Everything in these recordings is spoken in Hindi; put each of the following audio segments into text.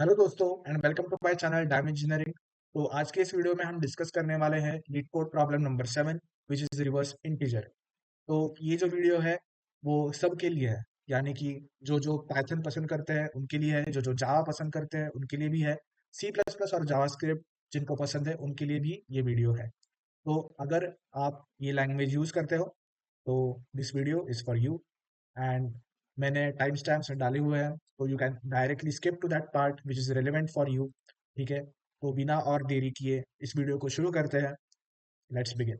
हेलो दोस्तों and welcome to my channel डायम इंजीनियरिंग। तो आज के इस वीडियो में हम डिस्कस करने वाले हैं leet code problem number 7 which is reverse integer. तो ये जो वीडियो है वो सबके लिए है, यानी कि जो जो पाइथन पसंद करते हैं उनके लिए है, जो जो जावा पसंद करते हैं उनके लिए भी है, सी प्लस प्लस और जावास्क्रिप्ट जिनको पसंद है उनके लिए भी ये वीडियो है। तो अगर आप ये लैंग्वेज यूज करते हो तो this video is for you. And मैंने टाइम स्टैम्प्स डाले हुए हैं तो you can directly skip to that part which is relevant for you. ठीक है, तो बिना और देरी किए इस वीडियो को शुरू करते हैं। Let's begin.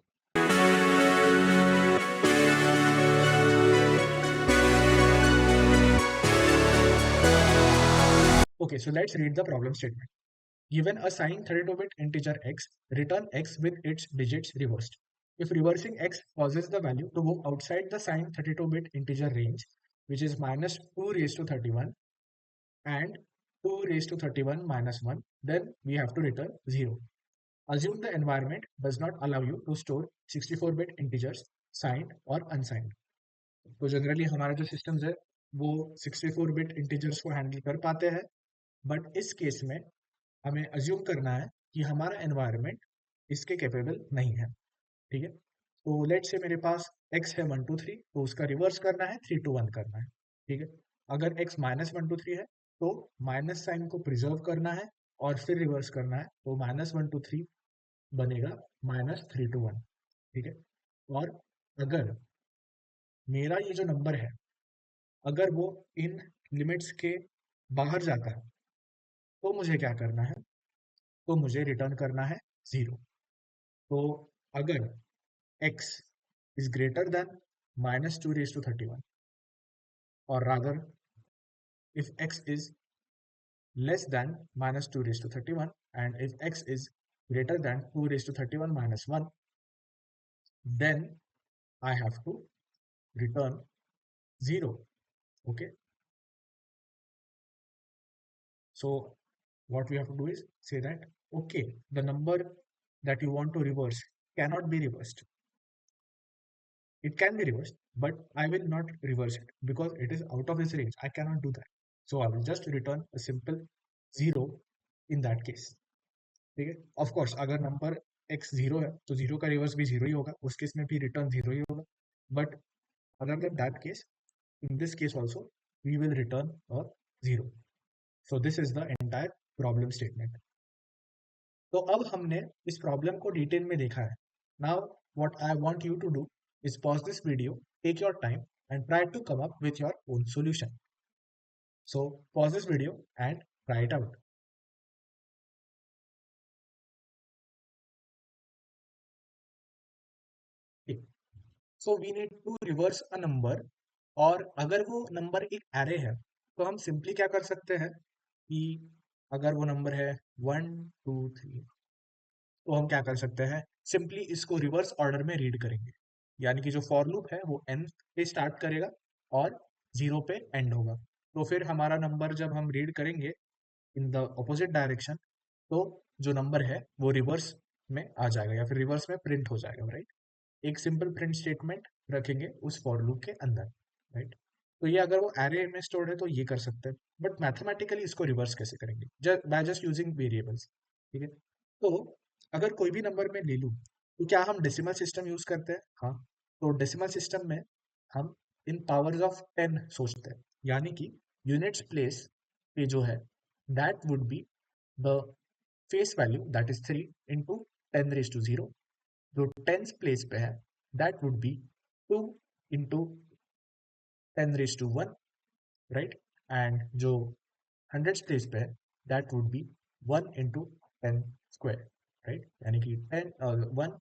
Okay, so let's read the problem statement. Given a signed 32-bit integer x, return x with its digits reversed. If reversing x causes the value to go outside the signed 32-bit integer range, which is minus 2 raised to 31 and 2 raised to 31 minus 1, then we have to return 0. Assume the environment does not allow you to store 64-bit integers, signed or unsigned. तो जनरली हमारे जो सिस्टम्स है वो 64-बिट इंटीजर्स को हैंडल कर पाते हैं, बट इस केस में हमें अज्यूम करना है कि हमारा एनवायरनमेंट इसके कैपेबल नहीं है। ठीक है, तो लेट से मेरे पास x है 1 2 3, तो उसका रिवर्स करना है 3 to 1 करना है। ठीक है, अगर x -1 2 3 है तो माइनस साइन को प्रिजर्व करना है और फिर रिवर्स करना है, तो -1 2 3 बनेगा -3 to 1। ठीक है, और अगर मेरा ये जो नंबर है अगर वो इन लिमिट्स के बाहर जाता है तो मुझे क्या करना है, तो मुझे रिटर्न करना है 0। तो अगर x is greater than -2 raised to 31, or rather if x is less than -2 raised to 31 and if x is greater than 2 raised to 31 minus 1, then I have to return 0. Okay, so what we have to do is say that okay, the number that you want to reverse cannot be reversed. It can be reversed, but I will not reverse it because it is out of its range. I cannot do that. So I will just return a simple 0 in that case. ठीक है, ऑफ कोर्स अगर नंबर x 0 है तो 0 का रिवर्स भी 0 ही होगा, उस केस में भी रिटर्न 0 ही होगा। But other than that case, in this case also we will return a 0. So this is the entire problem statement. तो अब हमने इस प्रॉब्लम को डिटेल में देखा है। Now what I want you to do is pause this video, take your time and try to come up with your own solution. So pause this video and try it out. So we need to reverse a number, और अगर वो नंबर एक एरे है तो हम सिंपली क्या कर सकते हैं कि अगर वो नंबर है 1 2 3, तो हम क्या कर सकते हैं, सिंपली इसको रिवर्स ऑर्डर में रीड करेंगे। यानी कि जो फॉर लूप है वो n पे स्टार्ट करेगा और 0 पे एंड होगा। तो फिर हमारा नंबर जब हम रीड करेंगे इन द ऑपोजिट डायरेक्शन, तो जो नंबर है वो रिवर्स में आ जाएगा या फिर रिवर्स में प्रिंट हो जाएगा, राइट। एक सिंपल प्रिंट स्टेटमेंट रखेंगे उस फॉर लूप के अंदर, राइट। तो ये अगर वो एरे में स्टोर्ड है तो ये कर सकते हैं, बट मैथमेटिकली इसको रिवर्स कैसे करेंगे, बाय जस्ट यूजिंग वेरिएबल्स। ठीक है, तो अगर कोई भी नंबर में ले लूँ तो क्या हम डेसिमल सिस्टम यूज करते हैं? हाँ, तो डेसिमल सिस्टम में हम इन पावर्स ऑफ 10 सोचते हैं, यानी कि यूनिट्स प्लेस पे जो है that would be the face value that is 3 into 10 raised to 0। जो टेंस प्लेस पे है that would be 2 into 10 raised to 1, right. And जो हंड्रेड्स प्लेस पे है that would be 1 into 10 square, right. यानी कि 1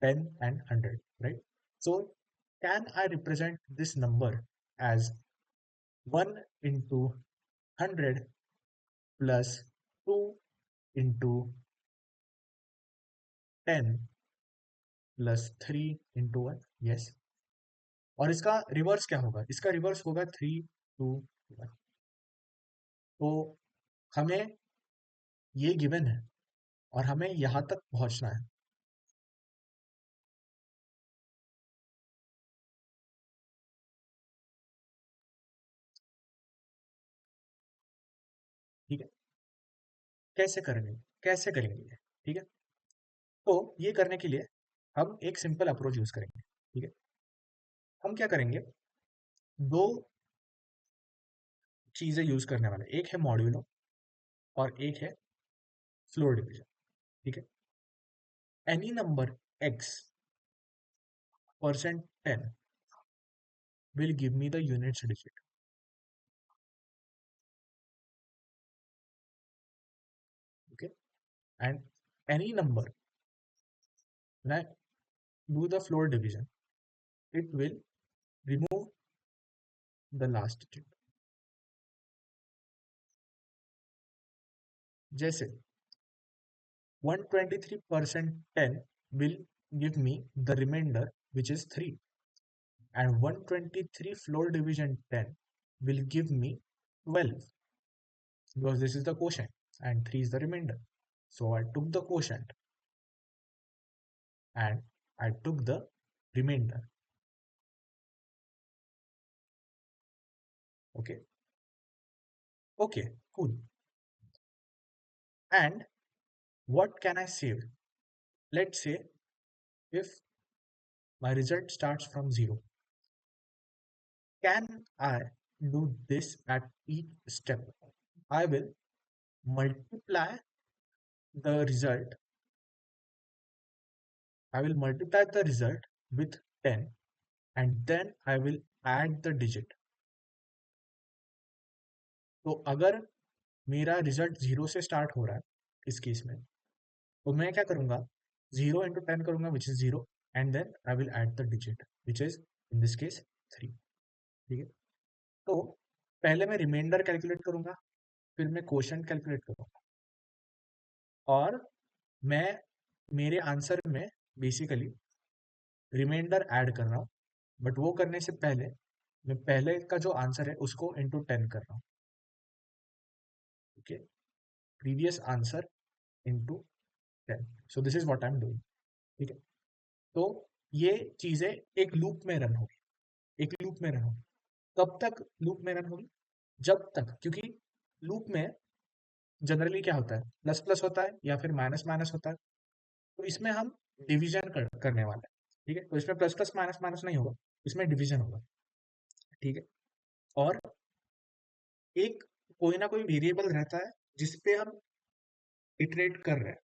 10 and 100, right? So can I represent this number as 1 into 100 plus 2 into 10 plus 3 into 1? Yes. और इसका रिवर्स क्या होगा? इसका रिवर्स होगा 3 2 1। तो हमें ये गिवन है और हमें यहां तक पहुंचना है। ठीक है, कैसे करेंगे, ठीक है। तो ये करने के लिए हम एक सिंपल अप्रोच यूज करेंगे, ठीक है। हम क्या करेंगे, दो चीजें यूज करने वाले, एक है मॉड्यूलो और एक है फ्लोर डिवीजन, ठीक है। Any number x percent 10 will give me the units digit, okay. And any number, when I do the floor division, it will remove the last digit. जैसे 123% 10 will give me the remainder, which is 3, and 123 floor division 10 will give me 12, because this is the quotient and 3 is the remainder. So I took the quotient and I took the remainder, okay. Okay, cool. And what can I save? Let's say if my result starts from 0, can I do this at each step? I will multiply the result. I will multiply the result with 10 and then I will add the digit. तो अगर मेरा रिजल्ट 0 से स्टार्ट हो रहा है इस केस में, तो मैं क्या करूंगा, 0 into 10 करूंगा, which is 0, and then I will add the digit, which is in this case 3, ठीक है। तो पहले मैं रिमाइंडर कैलकुलेट करूंगा, फिर मैं क्वोशंट कैलकुलेट करूंगा, और मैं मेरे आंसर में बेसिकली रिमाइंडर ऐड कर रहा हूँ, बट वो करने से पहले मैं पहले का जो आंसर है उसको इंटू 10 कर रहा हूँ, okay. Previous answer into 10, so this is what I am doing, ठीक है। तो ये चीजें एक लूप में रन होगी, एक लूप में रन होगी। कब तक लूप में रन होगी? जब तक, क्योंकि लूप में जनरली क्या होता है, प्लस प्लस होता है या फिर माइनस माइनस होता है। तो इसमें हम डिवीजन करने वाले हैं, ठीक है। तो इसमें प्लस प्लस माइनस माइनस नहीं होगा, इसमें डिवीजन होगा, ठीक है। और एक कोई ना कोई वेरिएबल रहता है जिसपे हम इटरेट कर रहे हैं,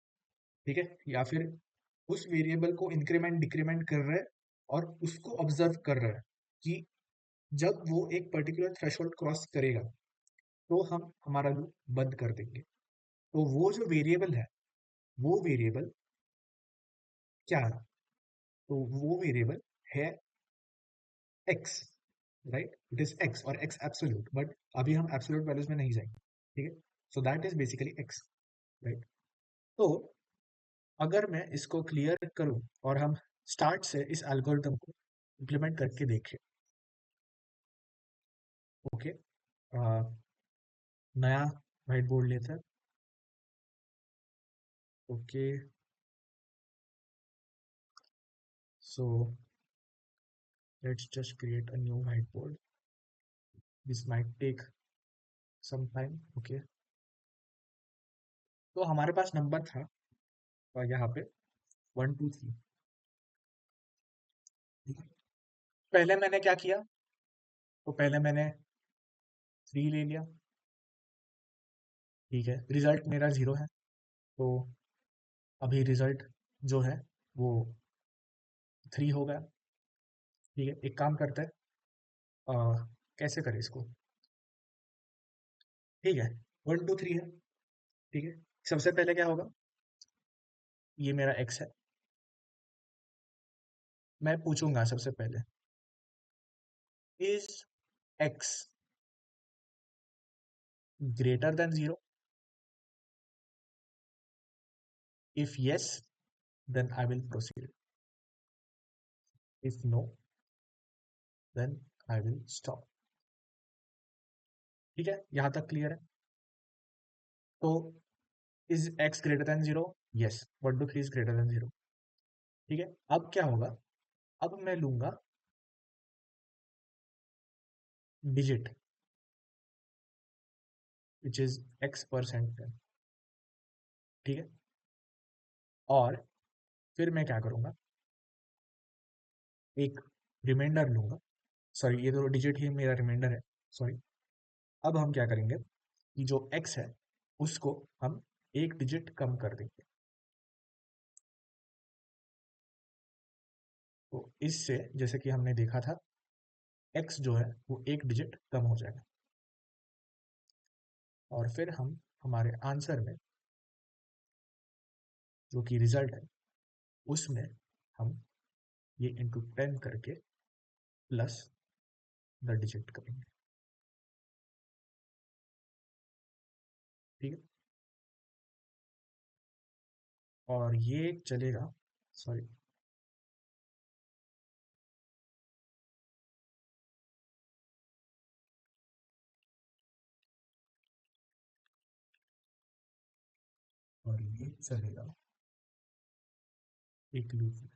ठीक है, या फिर उस वेरिएबल को इंक्रीमेंट डिक्रीमेंट कर रहे हैं और उसको ऑब्जर्व कर रहे हैं कि जब वो एक पर्टिकुलर थ्रेशोल्ड क्रॉस करेगा तो हम हमारा लूप बंद कर देंगे। तो वो जो वेरिएबल है, वो वेरिएबल क्या है? तो वो वेरिएबल है x, right, it is x और x एब्सोल्यूट, बट अभी हम एब्सोल्यूट वैल्यूज में नहीं जाएंगे, ठीक है। सो that is basically x, right. तो अगर मैं इसको क्लियर करूं और हम स्टार्ट से इस एल्गोरिथम को इम्प्लीमेंट करके देखें, ओके। नया व्हाइट बोर्ड लेते हैं, okay. So let's just create a new whiteboard, this might take some time, okay. तो हमारे पास नंबर था यहाँ पे 1 2 3, पहले मैंने क्या किया, तो पहले मैंने 3 ले लिया, ठीक है। रिजल्ट मेरा 0 है, तो अभी रिजल्ट जो है वो 3 हो गया, ठीक है। एक काम करते हैं, कैसे करें इसको, ठीक है। 1 2 3 है, ठीक है। सबसे पहले क्या होगा, ये मेरा x है, मैं पूछूंगा सबसे पहले, is x greater than 0? If yes, then I will proceed, if no, then I will stop, ठीक है। यहां तक क्लियर है? तो is x greater than 0? Yes, 1 2 3 is greater than 0, ठीक है। अब क्या होगा, अब मैं लूंगा digit, which is x percent, ठीक है। और फिर मैं क्या करूँगा, एक रिमाइंडर लूँगा, सॉरी ये तो डिजिट ही मेरा रिमाइंडर है, सॉरी। अब हम क्या करेंगे कि जो x है उसको हम एक डिजिट कम कर देंगे, तो इससे जैसे कि हमने देखा था x जो है वो एक डिजिट कम हो जाएगा। और फिर हम हमारे आंसर में जो कि रिजल्ट है उसमें हम ये इंटू 10 करके प्लस द डिजिट करेंगे, ठीक है। और ये चलेगा, सॉरी, और ये चलेगा एक लूप में।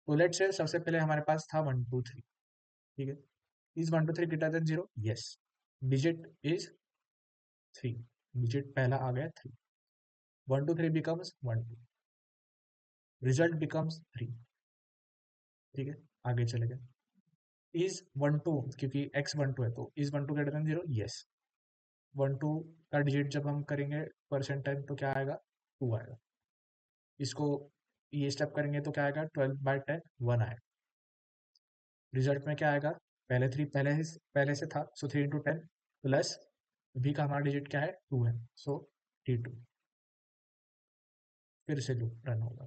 तो लेट्स से सबसे पहले हमारे पास था 1 2 3, ठीक है। Is 1 2 3 greater than 0? Yes. Digit is 3, digit पहला आ गया 3, 1 2 3 बिकम्स 1 2, रिजल्ट बिकम्स 3, ठीक है। आगे चले गए, इज 1 2, क्योंकि x 1 2 है तो इज 1 2 ग्रेटर देन 0? यस। 1 2 का डिजिट जब हम करेंगे परसेंट टाइम तो क्या आएगा, 2 आएगा। इसको ये स्टेप करेंगे तो क्या आएगा, 12/10 1 आएगा। रिजल्ट में क्या आएगा, पहले 3 पहले से था, सो 3 × 10 प्लस v का हमारा डिजिट क्या है, 2 है, सो t2। फिर से लूप रन होगा।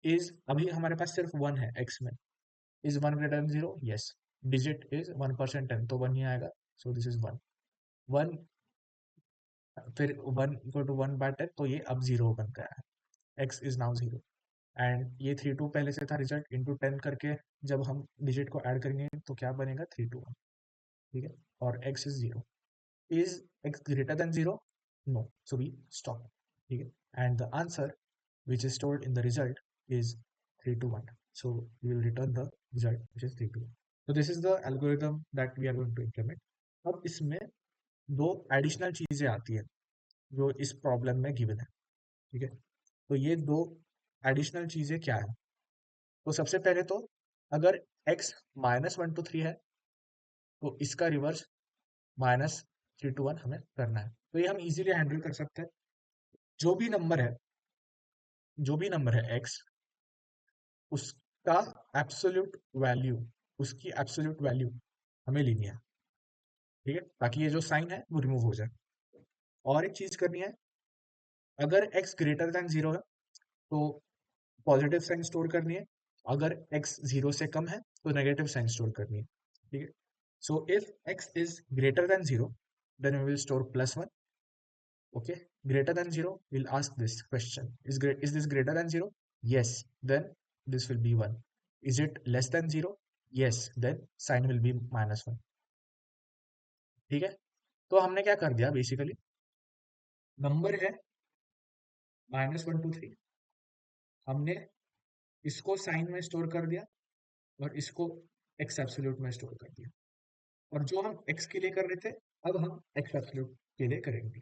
इज अभी हमारे पास सिर्फ 1 है x में, is 1 greater than 0? Yes. Digit is 1% 10 तो 1 ही आएगा, सो दिस इज 1 1। फिर 1 = 1/10 तो ये अब 0 बन गया है, x इज नाउ 0। एंड ये 3 2 पहले से था, रिजल्ट इंटू 10 करके जब हम डिजिट को ऐड करेंगे तो क्या बनेगा, 3 2 1, ठीक है। और x is 0। Is x greater than 0? No, so we stop, ठीक है। And the answer which is stored in the result is 3 to 1. So we will return the result which is 3 to 1. So this is the algorithm that we are going to implement. अब इसमें दो एडिशनल चीजें आती है जो इस प्रॉब्लम में गिवन है, ठीक है। तो ये दो एडिशनल चीजें क्या है, तो सबसे पहले तो अगर x -1 to 3 है तो इसका रिवर्स -3 to 1 हमें करना है। तो ये हम इजीली हैंडल कर सकते हैं। जो भी नंबर है, जो भी नंबर है x, उसका एब्सोल्यूट वैल्यू, उसकी एब्सोल्यूट वैल्यू हमें लेनी है, ठीक है, ताकि ये जो साइन है वो रिमूव हो जाए। और एक चीज करनी है, अगर x ग्रेटर देन 0 है तो पॉजिटिव साइन स्टोर करनी है, अगर x 0 से कम है तो नेगेटिव साइन स्टोर करनी है, ठीक है। So if x is greater than 0 then we will store +1, okay. Greater than 0 we'll ask this question, is this greater than 0? Yes, then this will be 1. Is it less than 0? Yes, then sign will be -1, ठीक है। तो हमने क्या कर दिया, बेसिकली नंबर है -1 2 3, हमने इसको साइन में स्टोर कर दिया और इसको एक्स एब्सोल्यूट में स्टोर कर दिया। और जो हम एक्स के लिए कर रहे थे अब हम एक्स एब्सोल्यूट के लिए करेंगे।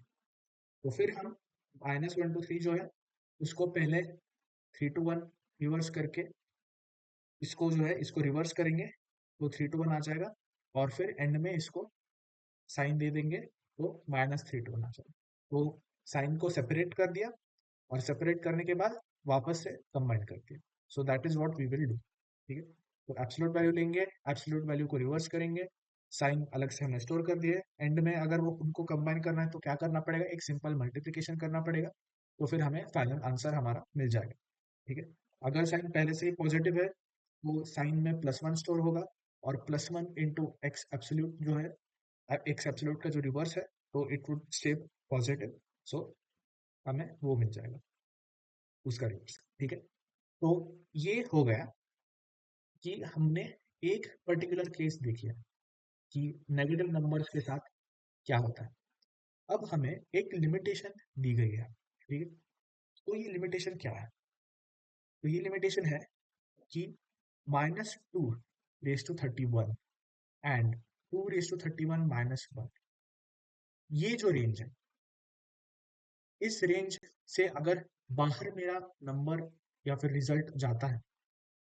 तो फिर हम -1 2 3 जो है उसको पहले 3 to 1 रिवर्स करके इसको जो है इसको रिवर्स करेंगे तो 3 to 1 आ जाएगा। और फिर एंड में इसको साइन दे देंगे तो -3 to 1 आ जाएगा। तो साइन को सेपरेट कर दिया और सेपरेट करने के बाद वापस से कंबाइन कर दिया। So that is what we will do, ठीक है। तो एब्सोल्यूट वैल्यू लेंगे, एब्सोल्यूट वैल्यू को रिवर्स करेंगे, साइन अलग से हमने स्टोर कर दिए, एंड में अगर वो उनको कंबाइन करना है तो क्या करना पड़ेगा, एक सिंपल मल्टीप्लिकेशन करना पड़ेगा, तो फिर हमें फाइनल आंसर हमारा मिल जाएगा, ठीक है। अगर साइन पहले से ही पॉजिटिव है तो साइन में +1 स्टोर होगा और +1 इंटू एक्स एब्सोल्यूट जो है, एक्स एब्सोल्यूट का जो रिवर्स है तो इट वुड स्टे पॉजिटिव, सो हमें वो मिल जाएगा उसका रिवर्स, ठीक है। तो ये हो गया कि हमने एक पर्टिकुलर केस देखी है कि नेगेटिव नंबर्स के साथ क्या होता है। अब हमें एक लिमिटेशन दी गई है, ठीक है। तो ये लिमिटेशन क्या है, तो ये लिमिटेशन है कि -2 raised to 31 and 2 raised to 31 -1, ये जो रेंज है इस रेंज से अगर बाहर मेरा नंबर या फिर रिजल्ट जाता है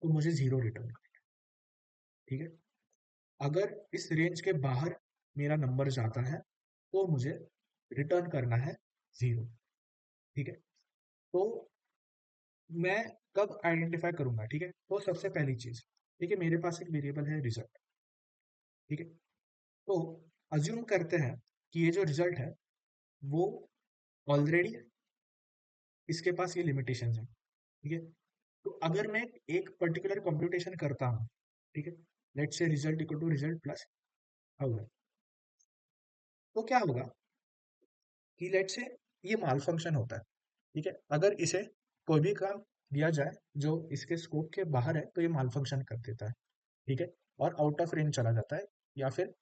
तो मुझे जीरो रिटर्न करना है, ठीक है। अगर इस रेंज के बाहर मेरा नंबर जाता है तो मुझे रिटर्न करना है जीरो, ठीक है। तो मैं कब आइडेंटिफाई करूंगा, ठीक है। तो सबसे पहली चीज, ठीक है, मेरे पास एक वेरिएबल है रिजल्ट, ठीक है। तो अज्यूम करते हैं कि ये जो रिजल्ट है वो ऑलरेडी इसके पास ये लिमिटेशंस है, ठीक है। तो अगर मैं एक पर्टिकुलर कंप्यूटेशन करता हूँ, ठीक है, let's say result equal to result plus 1000, तो क्या होगा कि लेट्स से ये माल फंक्शन होता है, ठीक है। अगर इसे कोई भी काम दिया जाए जो इसके स्कोप के बाहर है तो ये माल फंक्शन कर देता है, ठीक है, और आउट ऑफ रेंज चला जाता है। या फिर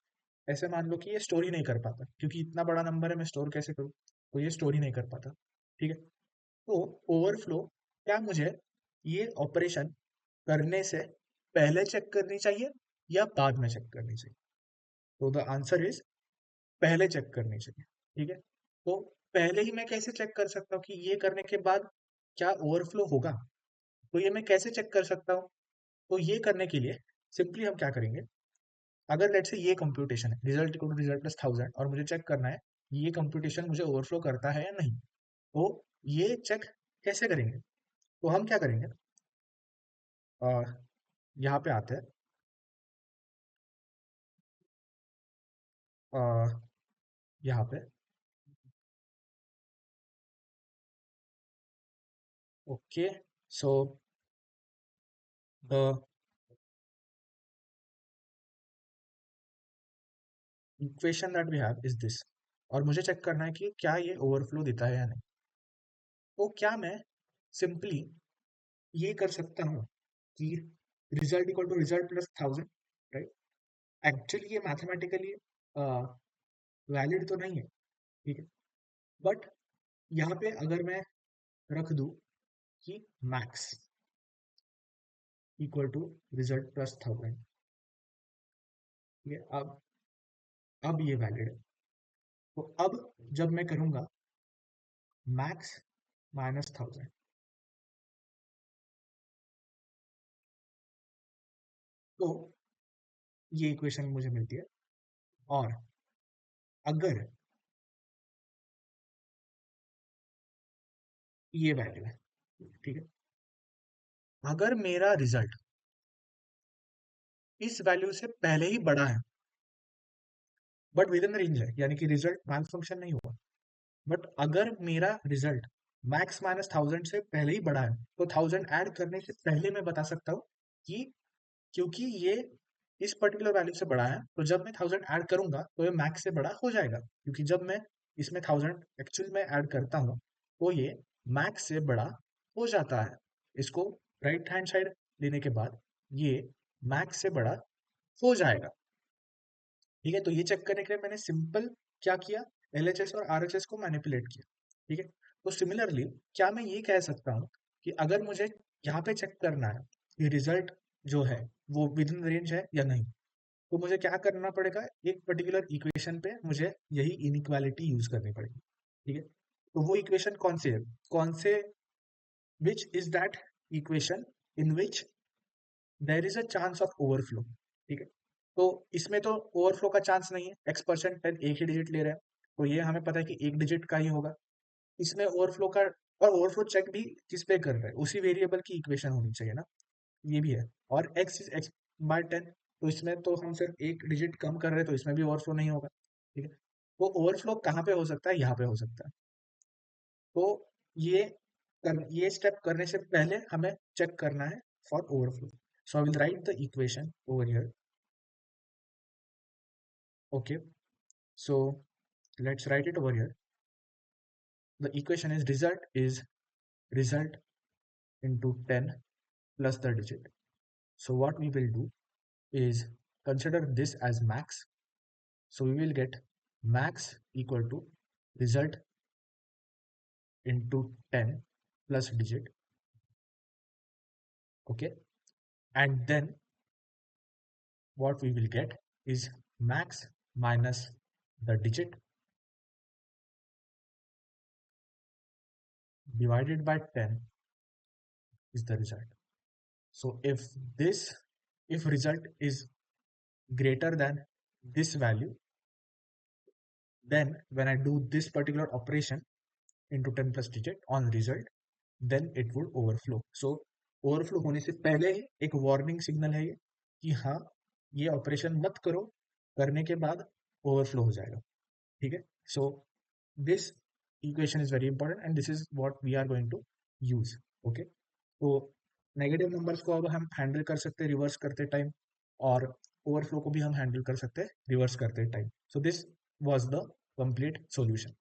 ऐसे मान लो कि ये स्टोर ही नहीं कर पाता, क्योंकि इतना बड़ा नंबर है, मैं स्टोर कैसे करूँ, तो ये स्टोर ही नहीं कर पाता, ठीक है। तो ओवरफ्लो क्या मुझे ये ऑपरेशन करने से पहले चेक करनी चाहिए या बाद में चेक करनी चाहिए? तो द आंसर इज पहले चेक करनी चाहिए, ठीक है। तो पहले ही मैं कैसे चेक कर सकता हूँ कि ये करने के बाद क्या ओवरफ्लो होगा? तो ये मैं कैसे चेक कर सकता हूँ? तो ये करने के लिए सिंपली हम क्या करेंगे, अगर लेट्स से ये कंप्यूटेशन है result equal to result plus 1000 और मुझे चेक करना है ये कंप्यूटेशन मुझे ओवरफ्लो करता है या नहीं, तो ये चेक कैसे करेंगे? तो हम क्या करेंगे, यहाँ पे आते हैं, यहाँ पे, okay. So the equation that we have is this, और मुझे चेक करना है कि क्या ये ओवरफ्लो देता है या नहीं। तो क्या मैं सिंपली ये कर सकता हूँ कि result equal to result plus 1000, right? Actually ये मैथमेटिकली वैलिड तो नहीं है, ठीक है, बट यहाँ पे अगर मैं रख दूं कि max equal to result plus 1000, ठीक है, अब ये वैलिड है। तो अब जब मैं करूंगा मैक्स माइनस 1000, तो ये इक्वेशन मुझे मिलती है। और अगर ये वैल्यू है, ठीक है, अगर मेरा रिजल्ट इस वैल्यू से पहले ही बड़ा है बट विद इन रेंज है, यानी कि रिजल्ट मैक्स फंक्शन नहीं हुआ, बट अगर मेरा रिजल्ट मैक्स माइनस 1000 से पहले ही बड़ा है तो 1000 ऐड करने से पहले मैं बता सकता हूँ कि क्योंकि ये इस पर्टिकुलर वैल्यू से बड़ा है तो जब मैं 1000 ऐड करूंगा तो ये मैक्स से बड़ा हो जाएगा, क्योंकि जब मैं इसमें 1000 एक्चुअल में ऐड करता हूँ तो ये मैक्स से बड़ा हो जाता है। इसको राइट हैंड साइड लेने के बाद ये मैक्स से बड़ा हो जाएगा, ठीक है। तो ये चेक करने के लिए मैंने सिंपल क्या किया, एलएचएस और आरएचएस को मैनिपुलेट किया, ठीक है। तो सिमिलरली क्या मैं ये कह सकता हूँ कि अगर मुझे यहाँ पे चेक करना है कि रिजल्ट जो है वो विद इन रेंज है या नहीं, तो मुझे क्या करना पड़ेगा, एक पर्टिकुलर इक्वेशन पे मुझे यही इनइक्वालिटी यूज करनी पड़ेगी, ठीक है। तो वो इक्वेशन कौन से है, कौन से, which is that equation in which there is a chance of overflow, ठीक है। तो इसमें तो ओवरफ्लो का चांस नहीं है, एक्स परसेंट टेन एक ही डिजिट ले रहे हैं, तो ये हमें पता है कि एक डिजिट का ही होगा। इसमें ओवरफ्लो का, और ओवरफ्लो चेक भी किस पे कर रहे हैं, उसी वेरिएबल की इक्वेशन होनी चाहिए ना, ये भी है। और एक्स इज एक्स बाय 10, तो इसमें तो हम सिर्फ एक डिजिट कम कर रहे हैं, तो इसमें भी ओवरफ्लो नहीं होगा, ठीक है। तो ओवरफ्लो कहाँ पे हो सकता है, यहाँ पे हो सकता है। तो ये ये स्टेप करने से पहले हमें चेक करना है for overflow. So I will write the equation over here, okay. So let's write it over here. The equation is result into 10 plus the digit. So what we will do is consider this as max. So we will get max equal to result into 10 plus digit, okay. And then what we will get is max minus the digit divided by 10 is the result. So if result is greater than this value, then when I do this particular operation into 10 plus digit on result, then it would overflow. So overflow होने से पहले ही एक वार्निंग सिग्नल है ये कि हाँ, ये ऑपरेशन मत करो, करने के बाद ओवरफ्लो हो जाएगा. ठीक है. So this equation is very important and this is what we are going to use. Okay. तो नेगेटिव नंबर्स को अब हम हैंडल कर सकते हैं रिवर्स करते टाइम, और ओवरफ्लो को भी हम हैंडल कर सकते हैं रिवर्स करते time. So this was the complete solution.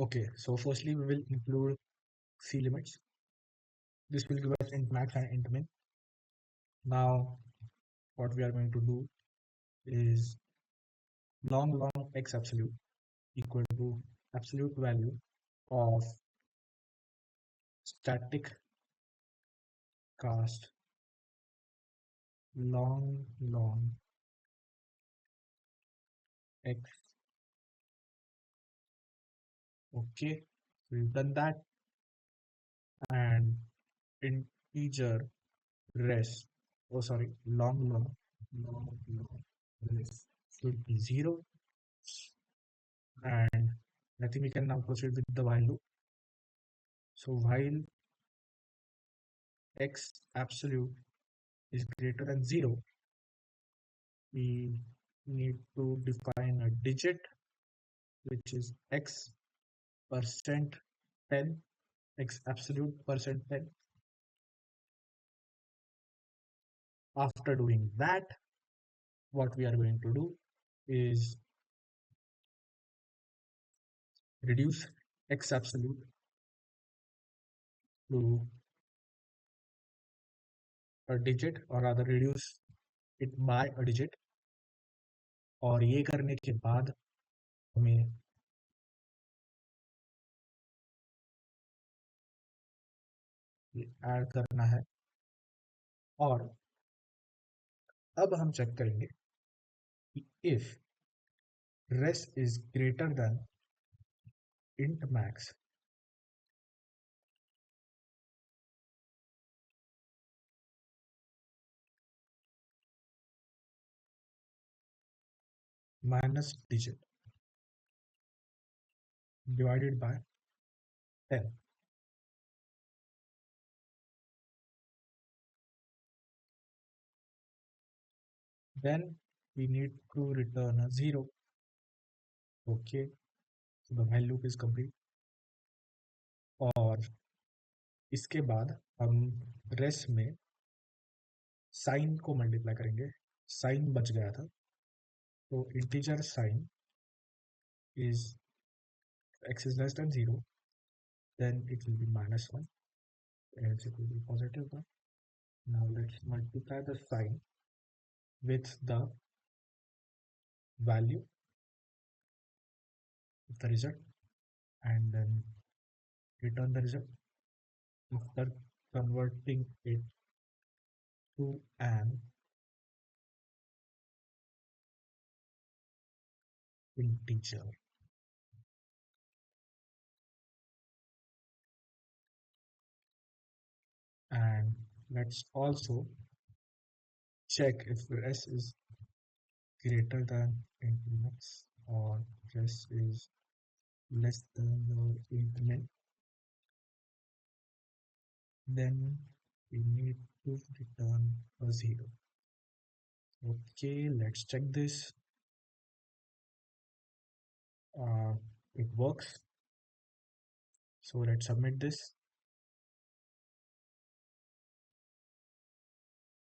Okay, so firstly we will include C limits. This will give us int max and int min. Now what we are going to do is long x absolute equal to absolute value of static cast long x. Okay, we've done that. And integer res, oh sorry, long res should be 0. And I think we can now proceed with the while loop. So while x absolute is greater than 0, we need to define a digit which is x percent 10, x absolute percent 10. After doing that, what we are going to do is reduce x absolute to a digit, or rather reduce it by a digit. और ये करने के बाद हमें ऐड करना है. और अब हम चेक करेंगे कि if res is greater than int max, minus digit divided by 10, then we need to return a 0. Okay, so the while loop is complete. और इसके बाद हम रेस में साइन को मल्टीप्लाई करेंगे. साइन बच गया था, तो integer sign is x is less than 0, then it will be -1, else it will be positive 1. Now let's multiply the sign with the value of the result and then return the result after converting it to an integer. And let's also check if s is greater than int max or s is less than or int min. Then we need to return a 0. Okay, let's check this. It works. So let's submit this,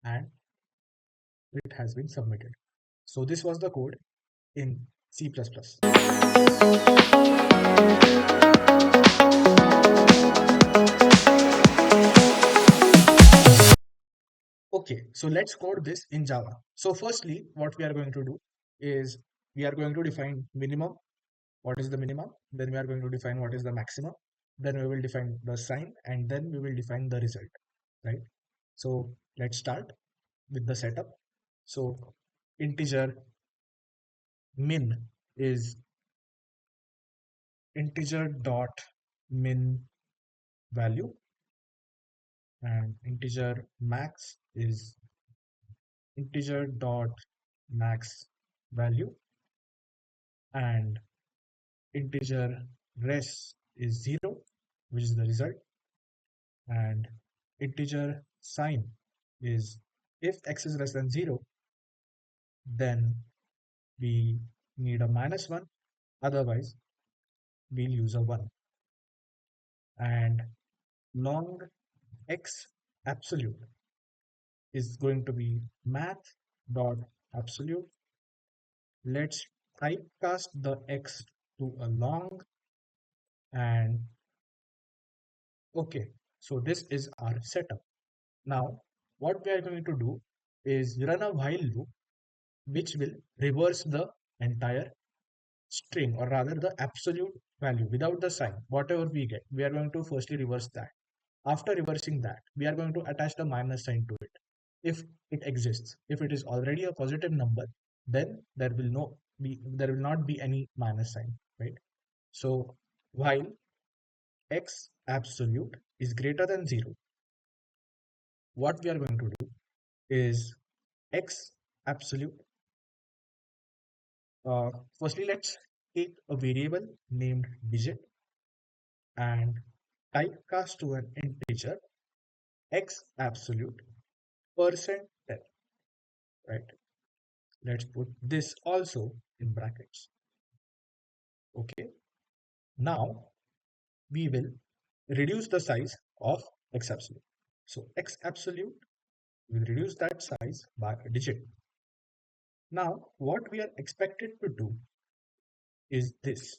and it has been submitted. So this was the code in C++. Okay, so let's code this in Java. So firstly, what we are going to do is we are going to define minimum. What is the minimum? Then we are going to define what is the maximum. Then we will define the sign, and then we will define the result, right? So let's start with the setup. So integer min is integer dot min value, and integer max is integer dot max value, and integer res is 0, which is the result, and integer sign is, if x is less than 0, then we need a -1, otherwise we'll use a 1. And long x absolute is going to be math dot absolute. Let's typecast the x to a long, and okay, so this is our setup. Now what we are going to do is run a while loop which will reverse the entire string, or rather the absolute value without the sign. Whatever we get, we are going to firstly reverse that. After reversing that, we are going to attach the minus sign to it if it exists. If it is already a positive number, then there will not be any minus sign, right? So while x absolute is greater than 0, what we are going to do is x absolute. Firstly, let's take a variable named digit and typecast to an integer x absolute percent 10, right? Let's put this also in brackets. Okay, now we will reduce the size of x absolute. So x absolute will reduce that size by a digit. Now what we are expected to do is this,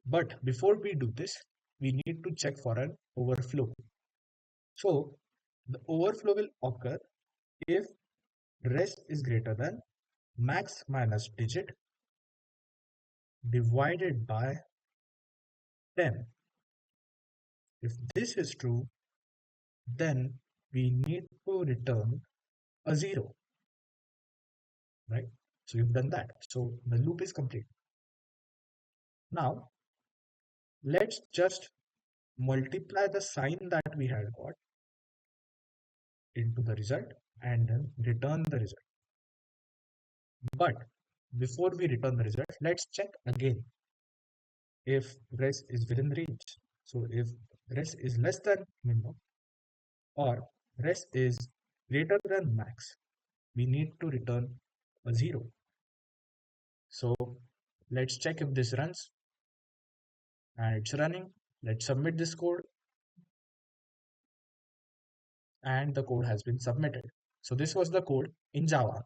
but before we do this, we need to check for an overflow. So the overflow will occur if rest is greater than max minus digit divided by 10. If this is true, then we need to return a 0, right? So you've done that. So the loop is complete. Now let's just multiply the sign that we had got into the result and then return the result. But before we return the result, let's check again if res is within range. So if res is less than minimum or res is greater than max, we need to return a 0. So let's check if this runs, and it's running. Let's submit this code, and the code has been submitted. So this was the code in Java.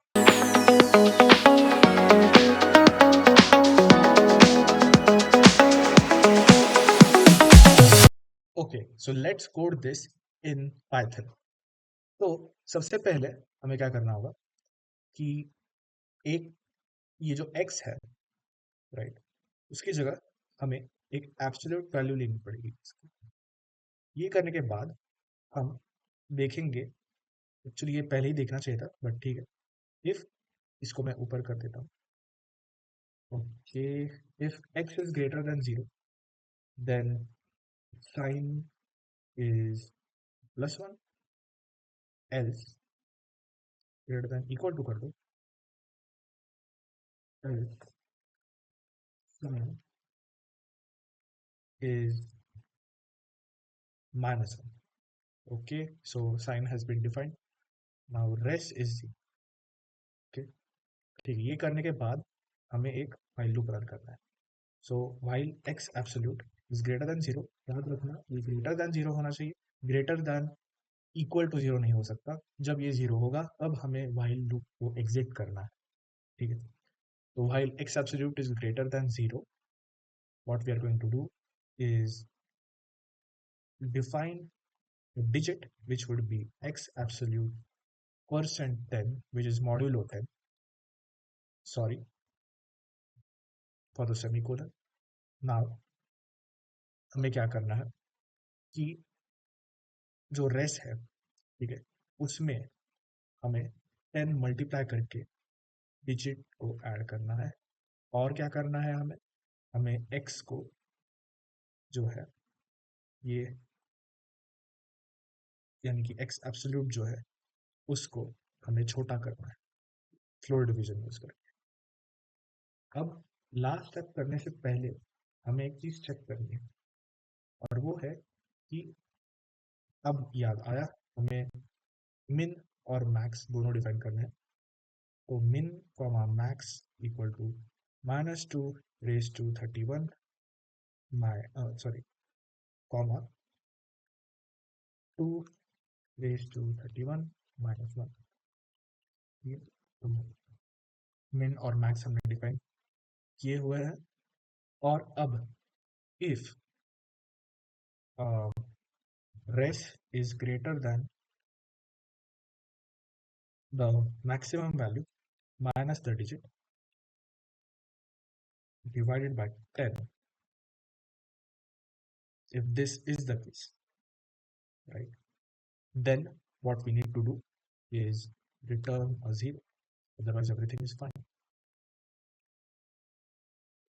Okay, so let's code this in Python. तो सबसे पहले हमें क्या करना होगा कि एक ये जो x है, राइट, उसकी जगह हमें एक एब्सोल्यूट वैल्यू लेनी पड़ेगी। ये करने के बाद हम देखेंगे, एक्चुअली ये पहले ही देखना चाहिए था, बट ठीक है, इफ इसको मैं ऊपर कर देता हूँ। Okay, if x is greater than 0, then sign is +1, else greater than equal to कर दो, else sign is -1. Okay, so sign has been defined. Now res is 0. Okay, ठीक है, ये करने के बाद हमें एक while loop रन करना है. So while x absolute is greater than 0, याद रखना ये greater than 0 होना चाहिए, greater than equal to 0 नहीं हो सकता. जब ये 0 होगा तब हमें while loop को exit करना है. ठीक है, so while x absolute is greater than 0, what we are going to do is define a digit which would be x absolute percent 10, which is modulo 10, sorry for the semicolon. Now हमें क्या करना है कि जो रेस है, ठीक है, उसमें हमें 10 मल्टीप्लाई करके डिजिट को ऐड करना है। और क्या करना है हमें? हमें x को जो है ये यानी कि x एब्सोल्यूट जो है उसको हमें छोटा करना है फ्लोर डिवीजन यूज करके। अब लास्ट स्टेप करने से पहले हमें एक चीज चेक करनी है, और वो है कि अब याद आया हमें मिन और मैक्स दोनों डिफाइन करने हैं। तो min comma max equal to -2 raised to 31 comma 2 raised to 31 -1। ये मिन और मैक्स हमने डिफाइन किए हुए हैं। और अब if res is greater than the maximum value minus the digit divided by 10, if this is the case, right, then what we need to do is return a 0, otherwise everything is fine.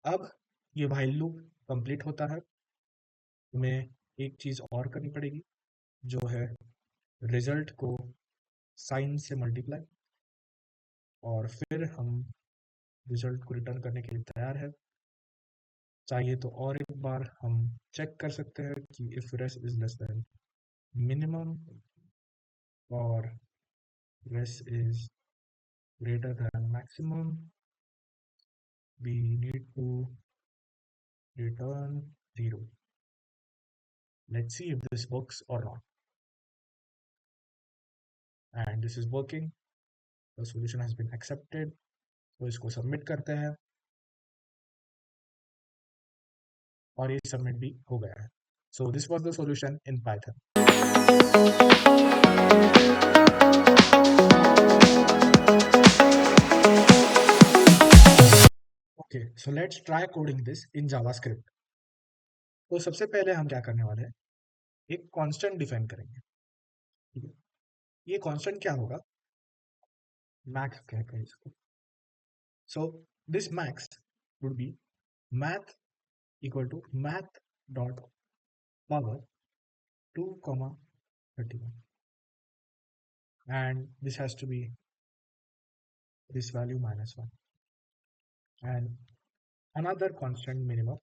अब ये while loop कंप्लीट होता है, हमें एक चीज और करनी पड़ेगी, जो है रिजल्ट को साइन से मल्टीप्लाई, और फिर हम रिजल्ट को रिटर्न करने के लिए तैयार है। चाहिए तो और एक बार हम चेक कर सकते हैं कि if res is less than minimum और res is greater than maximum, we need to return 0. Let's see if this works or not. And this is working. The solution has been accepted. तो इसको सबमिट करते हैं, और ये सबमिट भी हो गया है। So this was the solution in Python. Okay, so let's try coding this in JavaScript. तो सबसे पहले हम क्या करने वाले हैं, एक कांस्टेंट डिफाइन करेंगे। ठीक है, ये कांस्टेंट क्या होगा? मैक्स कहते हैं इसको। So this max would be math equal to math dot power 2 comma 31, and this has to be this value -1, and another constant minimum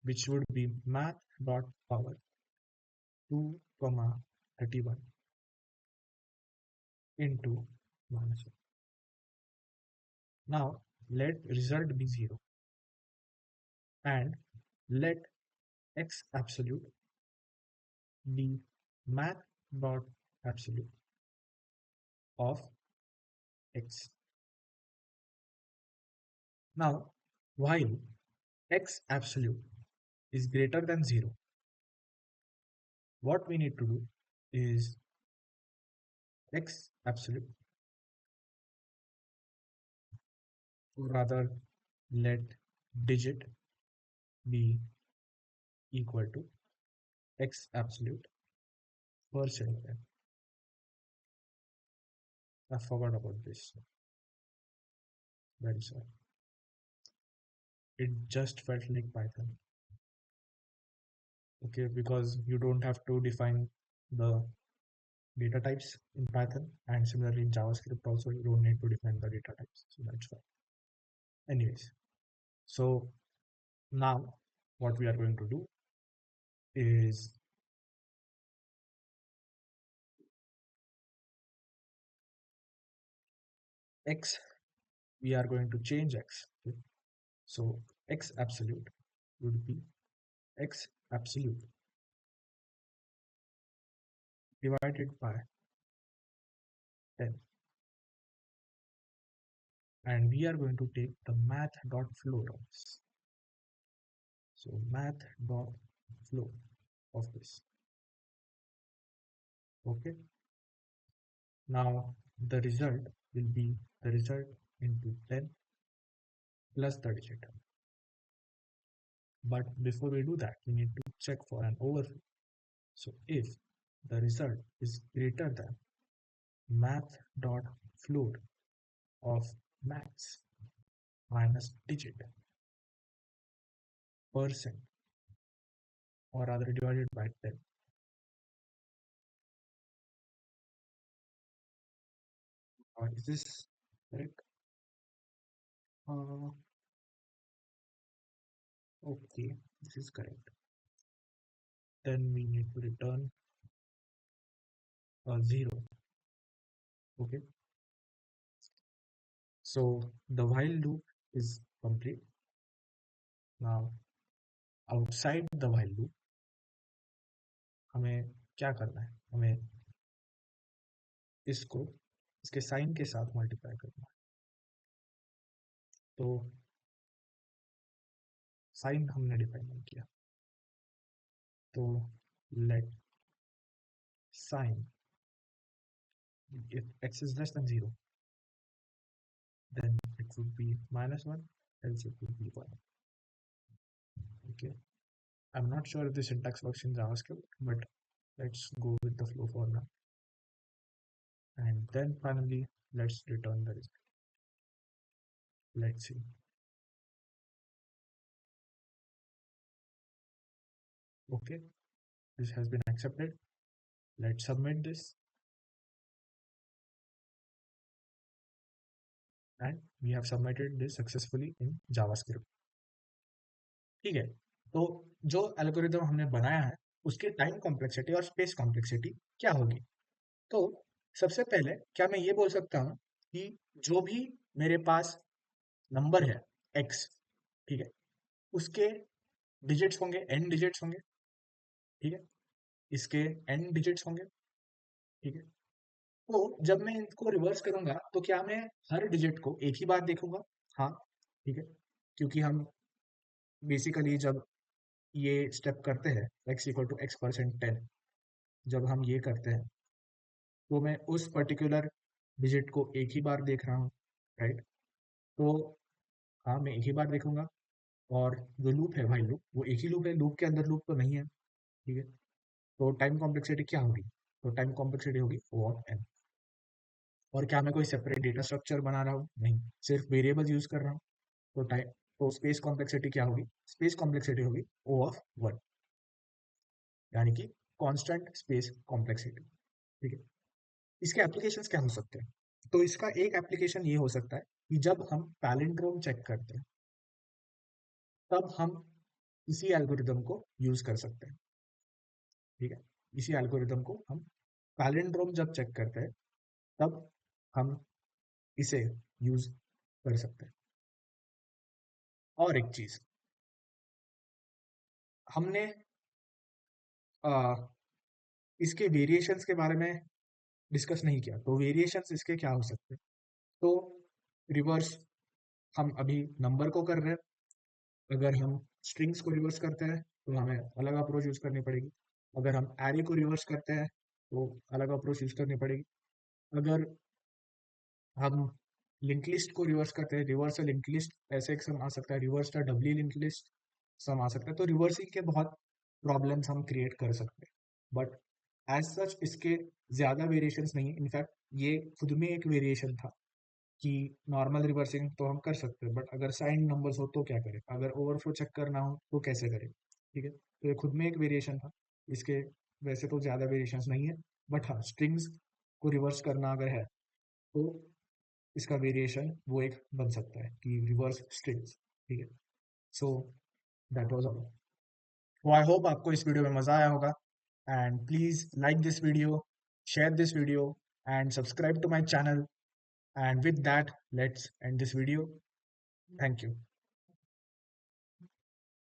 which would be math dot power 2 comma 31 into -1. Now let result be 0, and let x absolute be math dot absolute of x. Now while x absolute is greater than 0, what we need to do is x absolute, or rather let digit be equal to x absolute percent. I forgot about this. Very sorry. It just felt like Python. Okay, because you don't have to define the data types in Python, and similarly in JavaScript also you don't need to define the data types. So that's fine. Anyways, so now what we are going to do is x, we are going to change x. Okay? So x absolute would be x absolute divided by 10, and we are going to take the math dot flow of this. So math dot flow of this. Okay, now the result will be the result into 10 plus the digit. But before we do that, we need to check for an overflow. So if the result is greater than math dot float of maths minus digit percent, or rather divided by 10. Or is this correct? Uh, okay, this is correct. Then we need to return a 0. Okay, so the while loop is complete. Now outside the while loop हमें क्या करना है? हमें इसको इसके साइन के साथ मल्टीप्लाई करना है. तो साइन हमने डिफाइन नहीं किया, तो late sign if x is less than 0, then it would be -1, else it would be 1. Okay, I'm not sure if the syntax works in JavaScript, but let's go with the flow for now. And then finally, let's return the result. Let's see. Okay, this has been accepted. Let's submit this. And we have submitted this successfully in JavaScript. ठीक है, तो जो एल्गोरिदम हमने बनाया है उसकी टाइम कॉम्प्लेक्सिटी और स्पेस कॉम्प्लेक्सिटी क्या होगी? तो सबसे पहले क्या मैं ये बोल सकता हूँ कि जो भी मेरे पास नंबर है x, ठीक है, उसके डिजिट्स होंगे, n डिजिट्स होंगे, ठीक है, इसके n डिजिट्स होंगे, ठीक है. तो जब मैं इनको रिवर्स करूंगा तो क्या मैं हर डिजिट को एक ही बार देखूंगा? हाँ, ठीक है, क्योंकि हम बेसिकली जब ये स्टेप करते हैं x equal to X percent 10, जब हम ये करते हैं तो मैं उस पर्टिकुलर डिजिट को एक ही बार देख रहा हूँ, राइट? तो हाँ, मैं एक ही बार देखूंगा. और जो लूप है भाई, लूप वो एक ही लूप है, लूप के अंदर लूप तो नहीं है, ठीक है. तो टाइम कॉम्प्लेक्सिटी क्या होगी? तो टाइम कॉम्प्लेक्सिटी होगी O ऑफ n. और क्या मैं कोई सेपरेट डेटा स्ट्रक्चर बना रहा हूँ? नहीं, सिर्फ वेरिएबल्स यूज कर रहा हूँ. तो टाइम, तो स्पेस कॉम्प्लेक्सिटी क्या होगी? स्पेस कॉम्प्लेक्सिटी होगी O ऑफ 1, यानी कि कांस्टेंट स्पेस कॉम्प्लेक्सिटी, ठीक है. इसके एप्लीकेशंस क्या हो सकते हैं? तो इसका एक एप्लीकेशन ये हो सकता है कि जब हम पैलिंड्रोम चेक करते हैं तब हम इसी एल्गोरिदम को यूज कर सकते हैं, ठीक है. इसी एल्गोरिदम को हम पैलिंड्रोम जब चेक करते हैं तब हम इसे यूज कर सकते हैं. और एक चीज हमने आ, इसके वेरिएशंस के बारे में डिस्कस नहीं किया. तो वेरिएशंस इसके क्या हो सकते हैं? तो रिवर्स हम अभी नंबर को कर रहे हैं. अगर हम स्ट्रिंग्स को रिवर्स करते हैं तो हमें अलग अप्रोच यूज करनी पड़ेगी. अगर हम एरे को रिवर्स करते हैं तो अलग अप्रोच यूज करनी पड़ेगी. अगर हम लिंक लिस्ट को रिवर्स करते हैं, रिवर्स लिंक लिस्ट ऐसे एक सम आ सकता है, reverse the doubly linked list sum आ सकता है. तो रिवर्सिंग के बहुत प्रॉब्लम्स हम क्रिएट कर सकते हैं, बट एज सच इसके ज्यादा वेरिएशंस नहीं है. इनफैक्ट ये खुद में एक वेरिएशन था कि नॉर्मल रिवर्सिंग तो हम कर सकते हैं, बट अगर साइन नंबर्स हो तो क्या करें, अगर ओवरफ्लो चेक करना हो तो कैसे करें, ठीक है. तो ये खुद में एक वेरिएशन था. इसके वैसे तो ज़्यादा वेरिएशंस नहीं है, बट हाँ, स्ट्रिंग्स को रिवर्स करना अगर है तो इसका वेरिएशन वो एक बन सकता है कि रिवर्स स्ट्रिंग्स, ठीक है. So that was all. तो आई होप आपको इस वीडियो में मज़ा आया होगा. And please like this video, share this video, and subscribe to my channel. And with that, let's end this video. Thank you.